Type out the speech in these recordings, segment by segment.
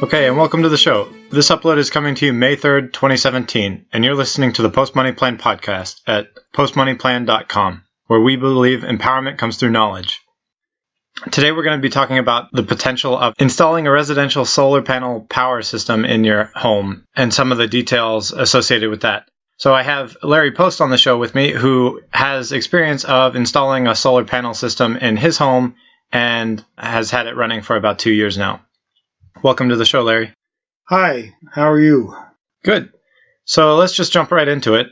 Okay, and welcome to the show. This upload is coming to you May 3rd, 2017, and you're listening to the Post Money Plan podcast at postmoneyplan.com, where we believe empowerment comes through knowledge. Today we're going to be talking about the potential of installing a residential solar panel power system in your home and some of the details associated with that. So I have Larry Post on the show with me, who has experience of installing a solar panel system in his home and has had it running for about 2 years now. Welcome to the show, Larry. Hi, how are you? Good. So let's just jump right into it.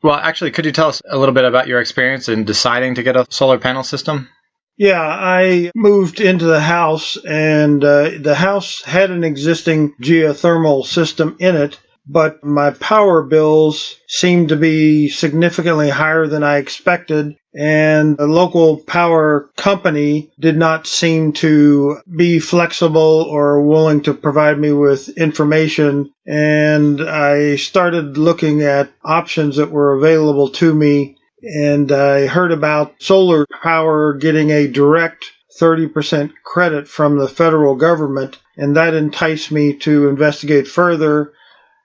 Well, actually, could you tell us a little bit about your experience in deciding to get a solar panel system? Yeah, I moved into the house, and the house had an existing geothermal system in it, but my power bills seemed to be significantly higher than I expected, and the local power company did not seem to be flexible or willing to provide me with information, and I started looking at options that were available to me, and I heard about solar power getting a direct 30% credit from the federal government, and that enticed me to investigate further.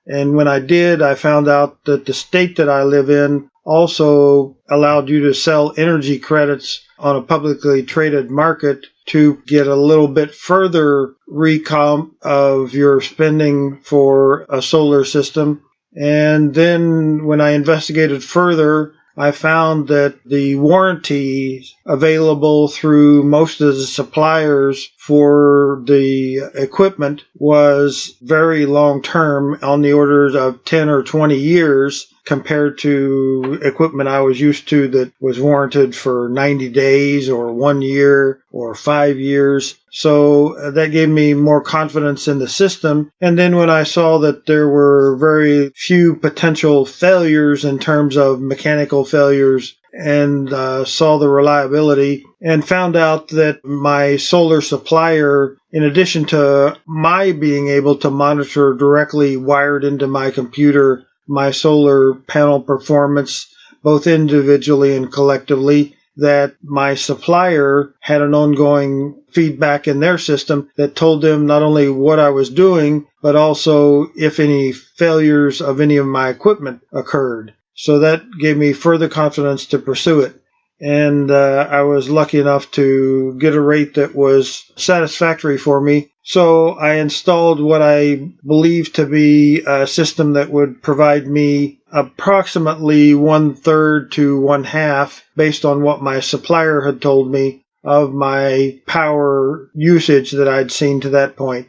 And when I did, I found out that the state that I live in also allowed you to sell energy credits on a publicly traded market to get a little bit further recomp of your spending for a solar system. And then when I investigated further, I found that the warranty available through most of the suppliers for the equipment was very long term, on the order of 10 or 20 years, compared to equipment I was used to that was warranted for 90 days or 1 year or 5 years. So that gave me more confidence in the system. And then when I saw that there were very few potential failures in terms of mechanical failures, and saw the reliability and found out that my solar supplier, in addition to my being able to monitor directly wired into my computer my solar panel performance, both individually and collectively, that my supplier had an ongoing feedback in their system that told them not only what I was doing, but also if any failures of any of my equipment occurred. So that gave me further confidence to pursue it. And I was lucky enough to get a rate that was satisfactory for me. So I installed what I believe to be a system that would provide me approximately 1/3 to 1/2, based on what my supplier had told me, of my power usage that I'd seen to that point.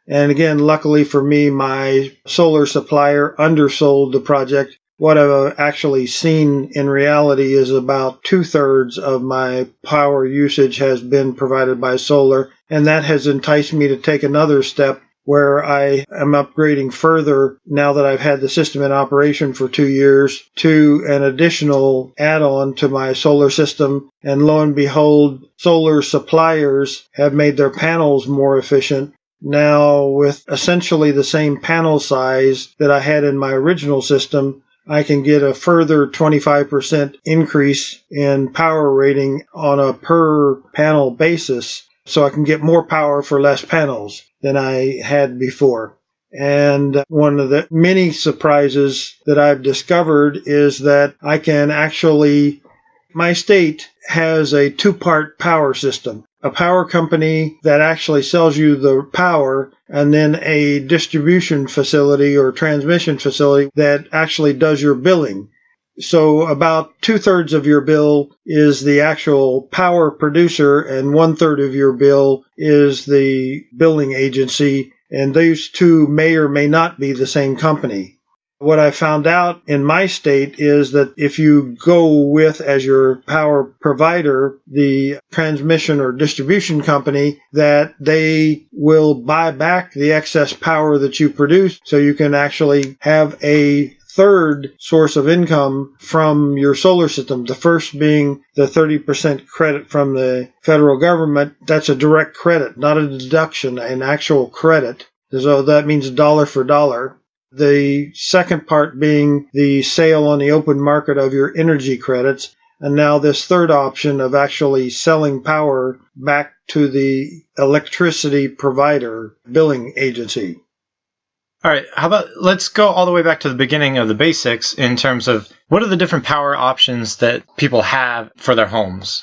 And again, luckily for me, my solar supplier undersold the project. What I've actually seen in reality is about 2/3 of my power usage has been provided by solar, and that has enticed me to take another step where I am upgrading further, now that I've had the system in operation for 2 years, to an additional add-on to my solar system. And lo and behold, solar suppliers have made their panels more efficient. Now, with essentially the same panel size that I had in my original system, I can get a further 25% increase in power rating on a per panel basis. So I can get more power for less panels than I had before. And one of the many surprises that I've discovered is that I can actually, my state has a 2-part power system. A power company that actually sells you the power, and then a distribution facility or transmission facility that actually does your billing. So about 2/3 of your bill is the actual power producer, and 1/3 of your bill is the billing agency, and those two may or may not be the same company. What I found out in my state is that if you go with, as your power provider, the transmission or distribution company, that they will buy back the excess power that you produce, so you can actually have a third source of income from your solar system. The first being the 30% credit from the federal government. That's a direct credit, not a deduction, an actual credit. So that means dollar for dollar. The second part being the sale on the open market of your energy credits. And now this third option of actually selling power back to the electricity provider billing agency. All right, how about let's go all the way back to the beginning of the basics in terms of what are the different power options that people have for their homes?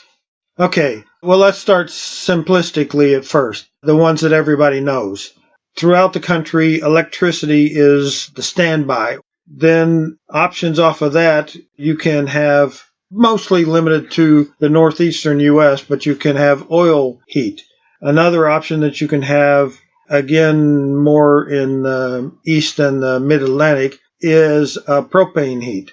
Okay, well, let's start simplistically at first, the ones that everybody knows. Throughout the country, electricity is the standby. Then options off of that, you can have mostly limited to the northeastern U.S., but you can have oil heat. Another option that you can have, again, more in the east and the mid-Atlantic, is propane heat.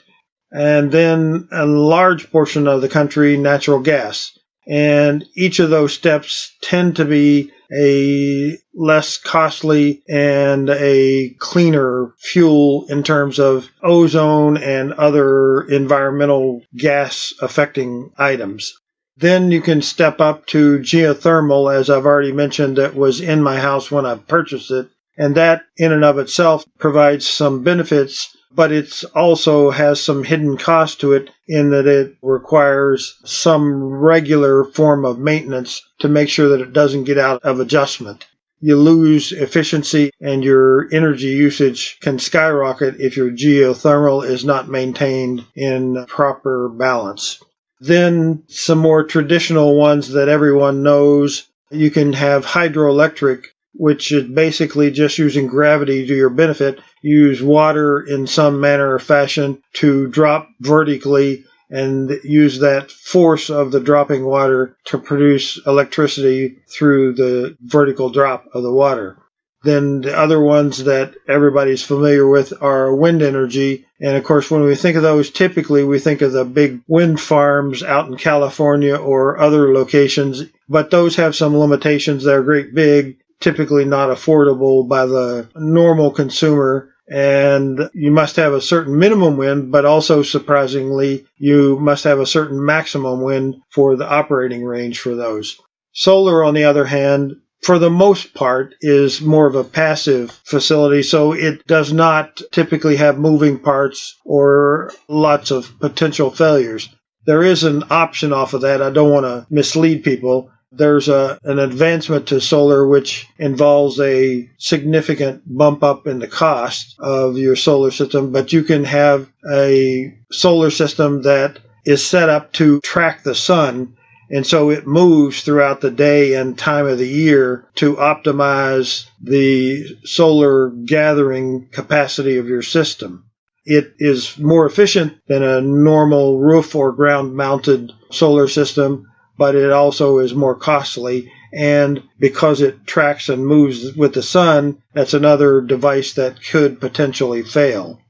And then a large portion of the country, natural gas. And each of those steps tend to be a less costly and a cleaner fuel in terms of ozone and other environmental gas affecting items. Then you can step up to geothermal, as I've already mentioned, that was in my house when I purchased it. And that in and of itself provides some benefits, but it also has some hidden cost to it in that it requires some regular form of maintenance to make sure that it doesn't get out of adjustment. You lose efficiency and your energy usage can skyrocket if your geothermal is not maintained in proper balance. Then some more traditional ones that everyone knows. You can have hydroelectric, which is basically just using gravity to your benefit. You use water in some manner or fashion to drop vertically and use that force of the dropping water to produce electricity through the vertical drop of the water. Then the other ones that everybody's familiar with are wind energy. And of course, when we think of those, typically we think of the big wind farms out in California or other locations. But those have some limitations. They're great big, typically not affordable by the normal consumer. And you must have a certain minimum wind, but also surprisingly, you must have a certain maximum wind for the operating range for those. Solar, on the other hand, for the most part, is more of a passive facility, so it does not typically have moving parts or lots of potential failures. There is an option off of that. I don't want to mislead people. There's an advancement to solar which involves a significant bump up in the cost of your solar system, but you can have a solar system that is set up to track the sun, and so it moves throughout the day and time of the year to optimize the solar gathering capacity of your system. It is more efficient than a normal roof or ground mounted solar system, but it also is more costly. And because it tracks and moves with the sun, that's another device that could potentially fail.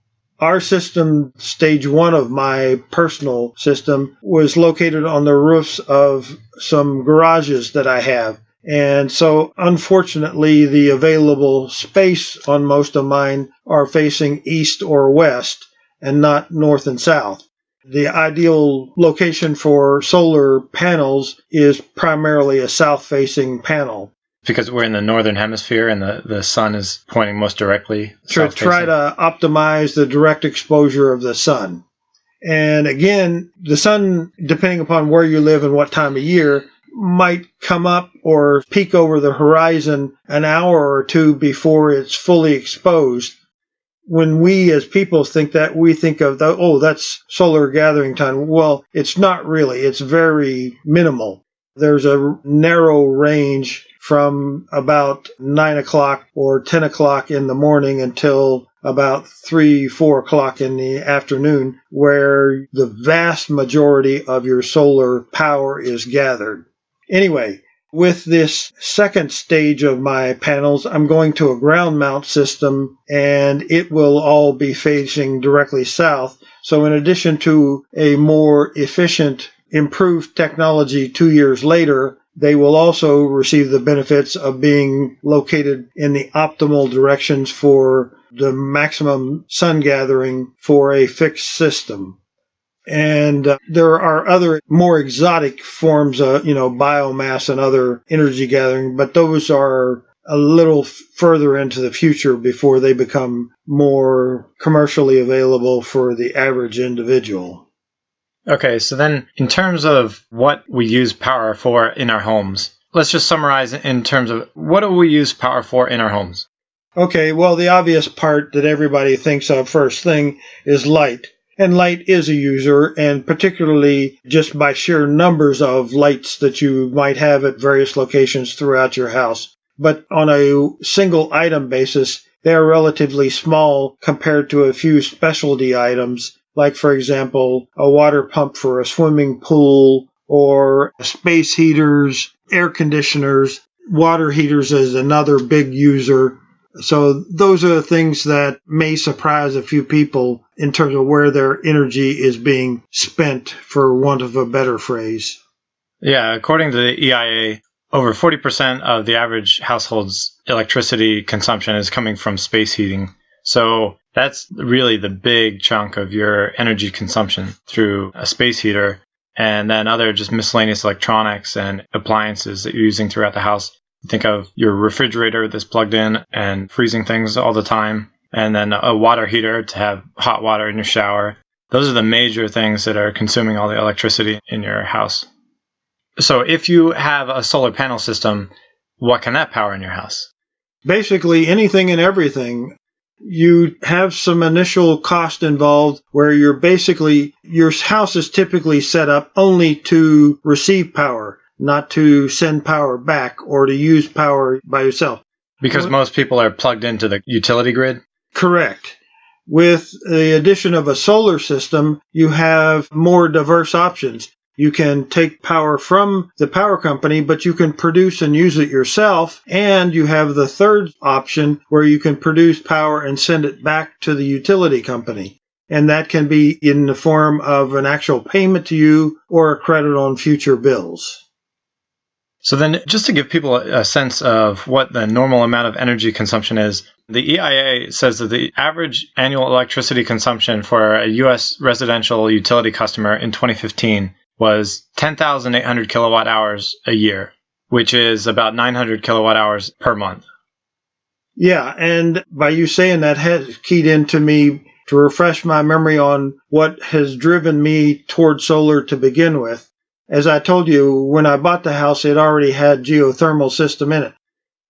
Our system, stage one of my personal system, was located on the roofs of some garages that I have. And so, unfortunately, the available space on most of mine are facing east or west and not north and south. The ideal location for solar panels is primarily a south-facing panel. Because we're in the northern hemisphere and the sun is pointing most directly to try to optimize the direct exposure of the sun. And again, the sun, depending upon where you live and what time of year, might come up or peek over the horizon an hour or two before it's fully exposed. When we as people think that, we think of, that's solar gathering time. Well, it's not really. It's very minimal. There's a narrow range from about 9 o'clock or 10 o'clock in the morning until about 3, 4 o'clock in the afternoon, where the vast majority of your solar power is gathered. Anyway, with this second stage of my panels, I'm going to a ground mount system, and it will all be facing directly south. So in addition to a more efficient, improved technology 2 years later, they will also receive the benefits of being located in the optimal directions for the maximum sun gathering for a fixed system. And there are other more exotic forms of, biomass and other energy gathering, but those are a little further into the future before they become more commercially available for the average individual. Okay, so then in terms of what we use power for in our homes, let's just summarize in terms of what do we use power for in our homes? Okay, well, the obvious part that everybody thinks of first thing is light. And light is a user, and particularly just by sheer numbers of lights that you might have at various locations throughout your house. But on a single item basis, they are relatively small compared to a few specialty items, like, for example, a water pump for a swimming pool, or space heaters, air conditioners. Water heaters is another big user. So those are the things that may surprise a few people in terms of where their energy is being spent, for want of a better phrase. Yeah, according to the EIA, over 40% of the average household's electricity consumption is coming from space heating. So that's really the big chunk of your energy consumption through a space heater, and then other just miscellaneous electronics and appliances that you're using throughout the house. Think of your refrigerator that's plugged in and freezing things all the time, and then a water heater to have hot water in your shower. Those are the major things that are consuming all the electricity in your house. So if you have a solar panel system, what can that power in your house? Basically anything and everything. You have some initial cost involved where your house is typically set up only to receive power, not to send power back or to use power by yourself. Because most people are plugged into the utility grid? Correct. With the addition of a solar system, you have more diverse options. You can take power from the power company, but you can produce and use it yourself. And you have the third option where you can produce power and send it back to the utility company. And that can be in the form of an actual payment to you or a credit on future bills. So then, just to give people a sense of what the normal amount of energy consumption is, the EIA says that the average annual electricity consumption for a U.S. residential utility customer in 2015 was 10,800 kilowatt hours a year, which is about 900 kilowatt hours per month. Yeah, and by you saying that has keyed into me to refresh my memory on what has driven me toward solar to begin with. As I told you, when I bought the house, it already had geothermal system in it.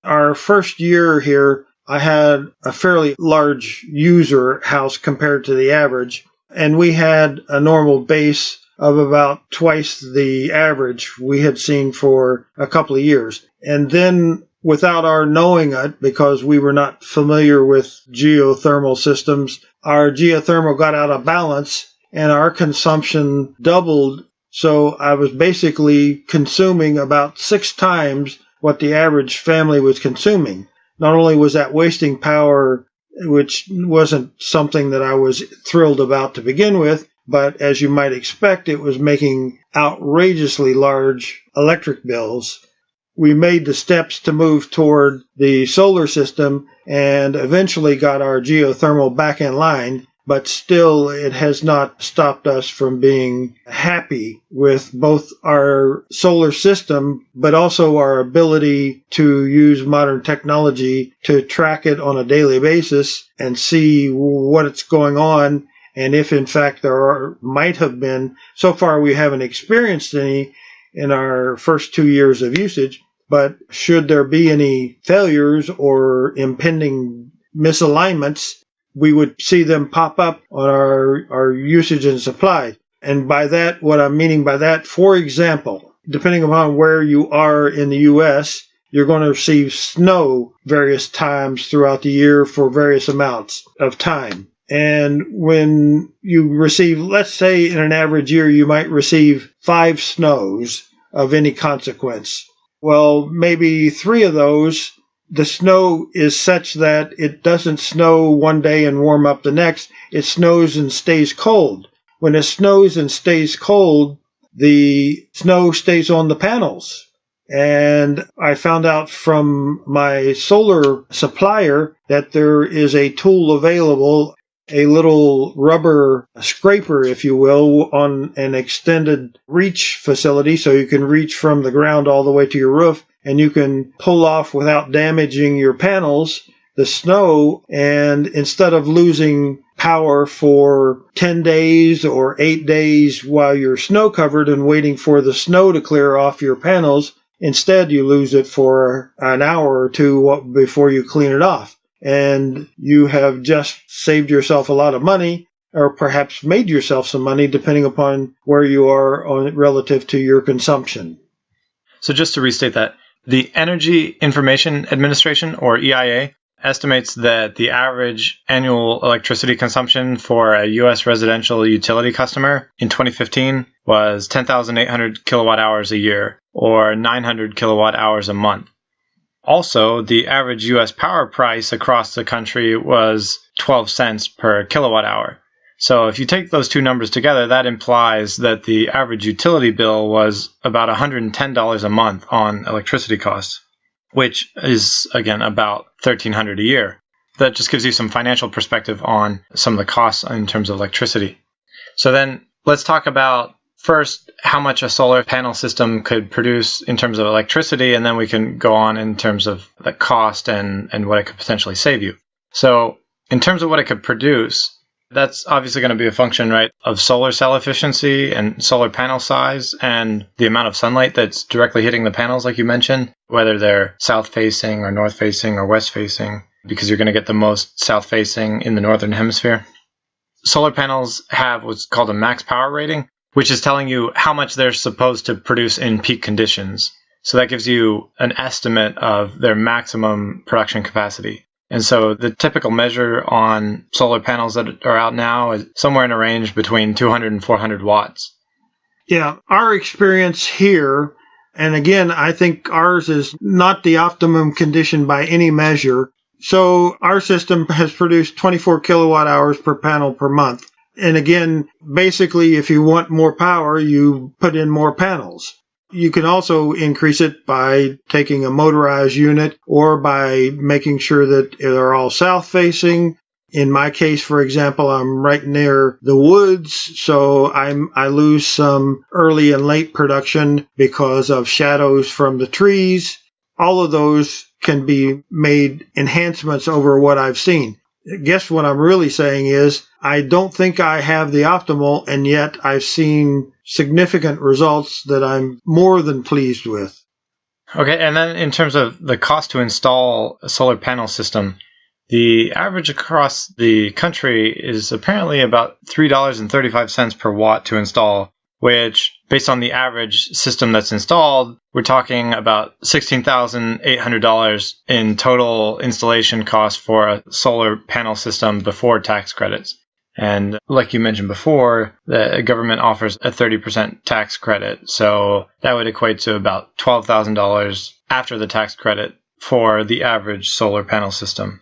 Our first year here, I had a fairly large user house compared to the average, and we had a normal base of about twice the average we had seen for a couple of years. And then, without our knowing it, because we were not familiar with geothermal systems, our geothermal got out of balance and our consumption doubled. So I was basically consuming about 6 times what the average family was consuming. Not only was that wasting power, which wasn't something that I was thrilled about to begin with, but as you might expect, it was making outrageously large electric bills. We made the steps to move toward the solar system and eventually got our geothermal back in line, but still it has not stopped us from being happy with both our solar system, but also our ability to use modern technology to track it on a daily basis and see what's going on. And if, in fact, might have been, so far we haven't experienced any in our first 2 years of usage, but should there be any failures or impending misalignments, we would see them pop up on our usage and supply. And by that, what I'm meaning by that, for example, depending upon where you are in the U.S., you're going to receive snow various times throughout the year for various amounts of time. And when you receive, let's say in an average year, you might receive 5 snows of any consequence. Well, maybe 3 of those, the snow is such that it doesn't snow one day and warm up the next. It snows and stays cold. When it snows and stays cold, the snow stays on the panels. And I found out from my solar supplier that there is a tool available, a little rubber scraper, if you will, on an extended reach facility, so you can reach from the ground all the way to your roof, and you can pull off without damaging your panels the snow, and instead of losing power for 10 days or 8 days while you're snow covered and waiting for the snow to clear off your panels, Instead, you lose it for an hour or two before you clean it off. And you have just saved yourself a lot of money, or perhaps made yourself some money, depending upon where you are on it relative to your consumption. So just to restate that, the Energy Information Administration, or EIA, estimates that the average annual electricity consumption for a U.S. residential utility customer in 2015 was 10,800 kilowatt hours a year, or 900 kilowatt hours a month. Also, the average U.S. power price across the country was 12 cents per kilowatt hour. So if you take those two numbers together, that implies that the average utility bill was about $110 a month on electricity costs, which is, again, about $1,300 a year. That just gives you some financial perspective on some of the costs in terms of electricity. So then let's talk about first how much a solar panel system could produce in terms of electricity, and then we can go on in terms of the cost and what it could potentially save you. So in terms of what it could produce, that's obviously going to be a function, right, of solar cell efficiency and solar panel size and the amount of sunlight that's directly hitting the panels, like you mentioned, whether they're south-facing or north-facing or west-facing, because you're going to get the most south-facing in the northern hemisphere. Solar panels have what's called a max power rating, which is telling you how much they're supposed to produce in peak conditions. So that gives you an estimate of their maximum production capacity. And so the typical measure on solar panels that are out now is somewhere in a range between 200 and 400 watts. Yeah, our experience here, and again, I think ours is not the optimum condition by any measure. So our system has produced 24 kilowatt hours per panel per month. And again, basically, if you want more power, you put in more panels. You can also increase it by taking a motorized unit or by making sure that they're all south-facing. In my case, for example, I'm right near the woods, so I lose some early and late production because of shadows from the trees. All of those can be made enhancements over what I've seen. I guess what I'm really saying is I don't think I have the optimal, and yet I've seen significant results that I'm more than pleased with. Okay, and then in terms of the cost to install a solar panel system, the average across the country is apparently about $3.35 per watt to install, which, based on the average system that's installed, we're talking about $16,800 in total installation cost for a solar panel system before tax credits. And like you mentioned before, the government offers a 30% tax credit, so that would equate to about $12,000 after the tax credit for the average solar panel system.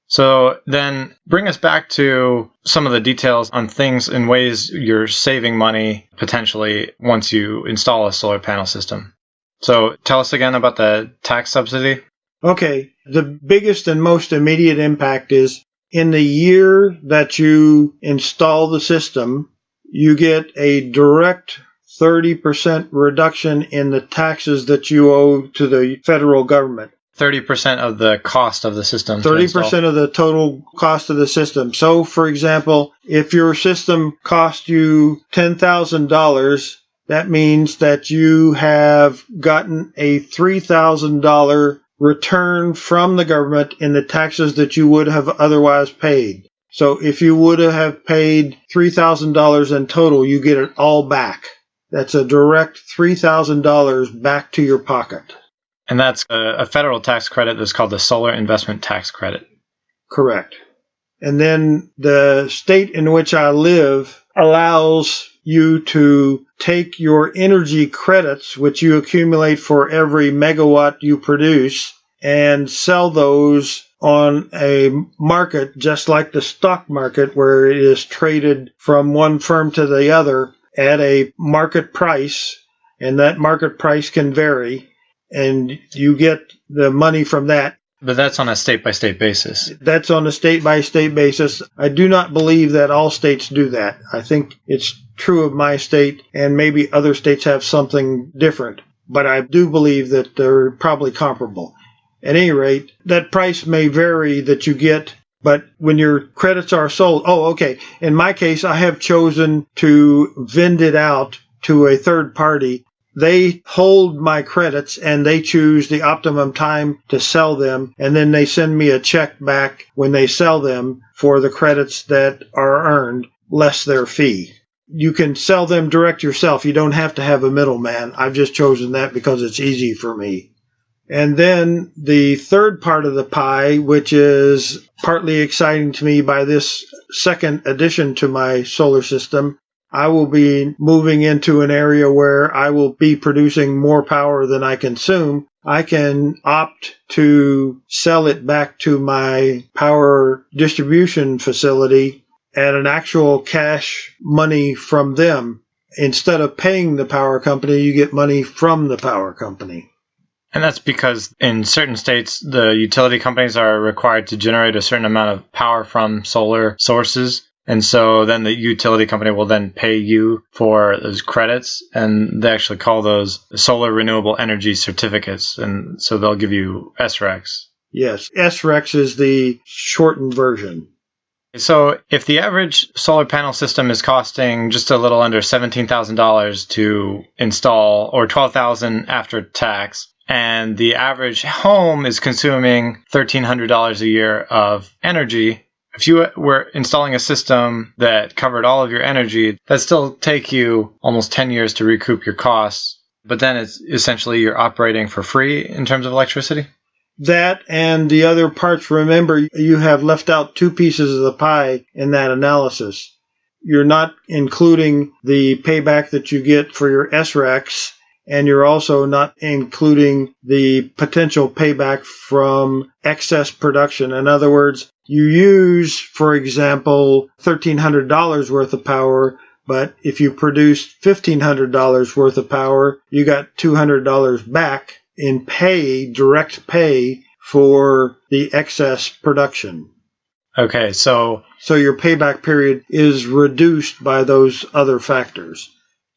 So then bring us back to some of the details on things and ways you're saving money potentially once you install a solar panel system. So tell us again about the tax subsidy. Okay, the biggest and most immediate impact is in the year that you install the system, you get a direct 30% reduction in the taxes that you owe to the federal government. 30% of the cost of the system. 30% of the total cost of the system. So, for example, if your system cost you $10,000, that means that you have gotten a $3,000 return from the government in the taxes that you would have otherwise paid. So if you would have paid $3,000 in total, you get it all back. That's a direct $3,000 back to your pocket. And that's a federal tax credit that's called the Solar Investment Tax Credit. Correct. And then the state in which I live allows you to take your energy credits, which you accumulate for every megawatt you produce, and sell those on a market just like the stock market, where it is traded from one firm to the other at a market price, and that market price can vary, and you get the money from that. But that's on a state-by-state basis. That's on a state-by-state basis. I do not believe that all states do that. I think it's true of my state, and maybe other states have something different. But I do believe that they're probably comparable. At any rate, that price may vary that you get, but when your credits are sold, in my case, I have chosen to vend it out to a third party. They hold my credits and they choose the optimum time to sell them, and then they send me a check back when they sell them for the credits that are earned, less their fee. You can sell them direct yourself. You don't have to have a middleman. I've just chosen that because it's easy for me. And then the third part of the pie, which is partly exciting to me by this second addition to my solar system, I will be moving into an area where I will be producing more power than I consume. I can opt to sell it back to my power distribution facility at an actual cash money from them. Instead of paying the power company, you get money from the power company. And that's because in certain states, the utility companies are required to generate a certain amount of power from solar sources. And so then the utility company will then pay you for those credits, and they actually call those solar renewable energy certificates. And so they'll give you SRECs. Yes, SRECs is the shortened version. So if the average solar panel system is costing just a little under $17,000 to install, or $12,000 after tax, and the average home is consuming $1,300 a year of energy, if you were installing a system that covered all of your energy, that'd still take you almost 10 years to recoup your costs. But then it's essentially you're operating for free in terms of electricity? That and the other parts, remember, you have left out two pieces of the pie in that analysis. You're not including the payback that you get for your SRECs, and you're also not including the potential payback from excess production. In other words, you use, for example, $1,300 worth of power, but if you produced $1,500 worth of power, you got $200 back in pay, direct pay, for the excess production. Okay, so your payback period is reduced by those other factors.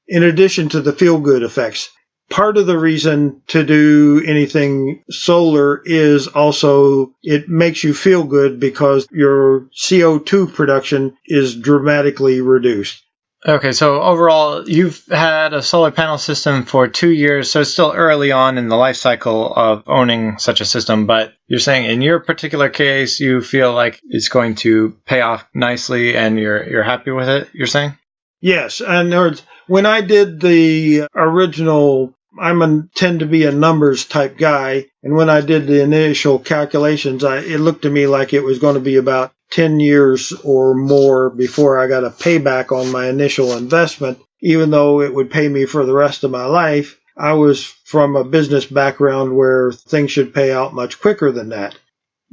In addition to the feel-good effects, part of the reason to do anything solar is also it makes you feel good because your CO2 production is dramatically reduced. Okay, so overall, you've had a solar panel system for 2 years, so it's still early on in the life cycle of owning such a system, but you're saying in your particular case, you feel like it's going to pay off nicely and you're happy with it, you're saying? Yes, in other words, when I did the original, tend to be a numbers type guy, and when I did the initial calculations, it looked to me like it was going to be about 10 years or more before I got a payback on my initial investment, even though it would pay me for the rest of my life. I was from a business background where things should pay out much quicker than that.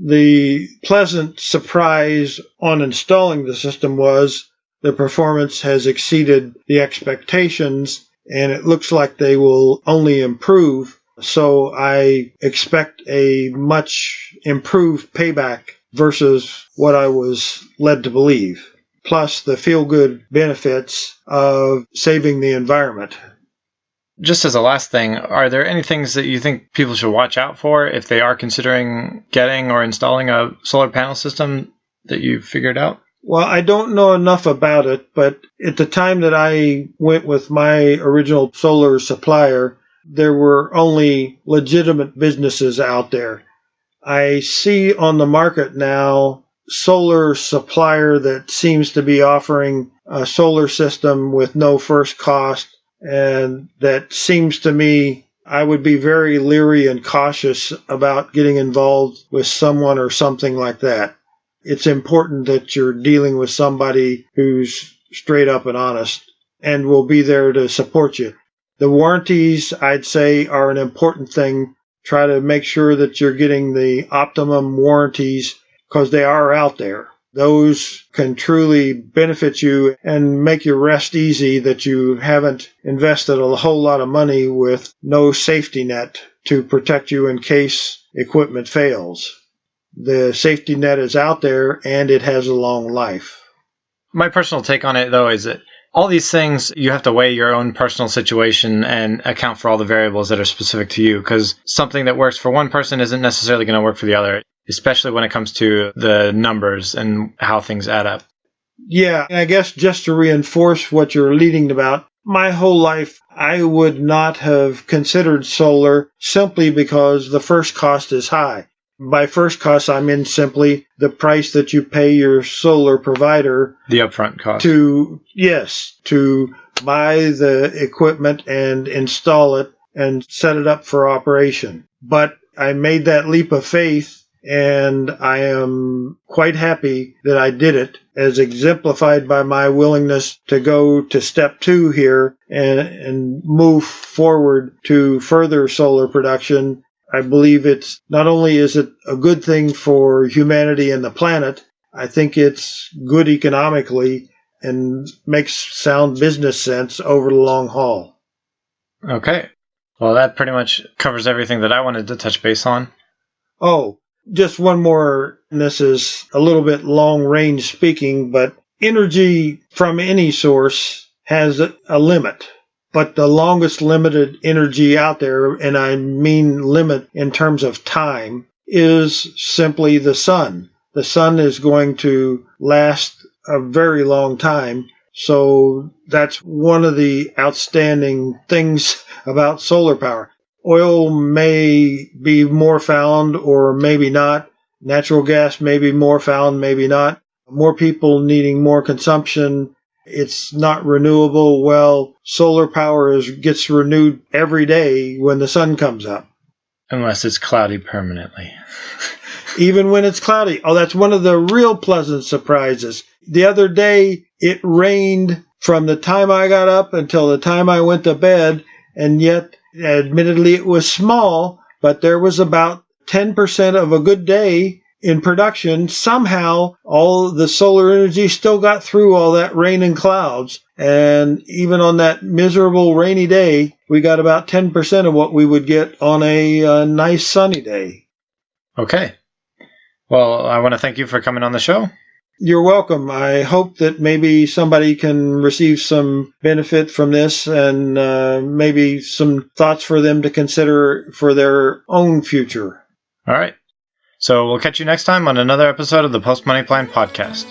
The pleasant surprise on installing the system was the performance has exceeded the expectations, and it looks like they will only improve. So I expect a much improved payback versus what I was led to believe, plus the feel-good benefits of saving the environment. Just as a last thing, are there any things that you think people should watch out for if they are considering getting or installing a solar panel system that you've figured out? Well, I don't know enough about it, but at the time that I went with my original solar supplier, there were only legitimate businesses out there. I see on the market now solar supplier that seems to be offering a solar system with no first cost, and that seems to me I would be very leery and cautious about getting involved with someone or something like that. It's important that you're dealing with somebody who's straight up and honest and will be there to support you. The warranties, I'd say, are an important thing. Try to make sure that you're getting the optimum warranties because they are out there. Those can truly benefit you and make you rest easy that you haven't invested a whole lot of money with no safety net to protect you in case equipment fails. The safety net is out there and it has a long life. My personal take on it, though, is that all these things, you have to weigh your own personal situation and account for all the variables that are specific to you, because something that works for one person isn't necessarily going to work for the other, especially when it comes to the numbers and how things add up. Yeah, I guess just to reinforce what you're leading about, my whole life, I would not have considered solar simply because the first cost is high. By first cost, I mean simply the price that you pay your solar provider. The upfront cost. To buy the equipment and install it and set it up for operation. But I made that leap of faith, and I am quite happy that I did it, as exemplified by my willingness to go to step 2 here and move forward to further solar production. I believe it's not only is it a good thing for humanity and the planet, I think it's good economically and makes sound business sense over the long haul. Okay. Well, that pretty much covers everything that I wanted to touch base on. Oh, just one more, and this is a little bit long-range speaking, but energy from any source has a limit. But the longest limited energy out there, and I mean limit in terms of time, is simply the sun. The sun is going to last a very long time. So that's one of the outstanding things about solar power. Oil may be more found or maybe not. Natural gas may be more found, maybe not. More people needing more consumption. It's not renewable. Well, solar power gets renewed every day when the sun comes up. Unless it's cloudy permanently. Even when it's cloudy. Oh, that's one of the real pleasant surprises. The other day, it rained from the time I got up until the time I went to bed, and yet, admittedly, it was small, but there was about 10% of a good day in production. Somehow, all the solar energy still got through all that rain and clouds, and even on that miserable rainy day, we got about 10% of what we would get on a nice sunny day. Okay. Well, I want to thank you for coming on the show. You're welcome. I hope that maybe somebody can receive some benefit from this and maybe some thoughts for them to consider for their own future. All right. So we'll catch you next time on another episode of the Post Money Plan podcast.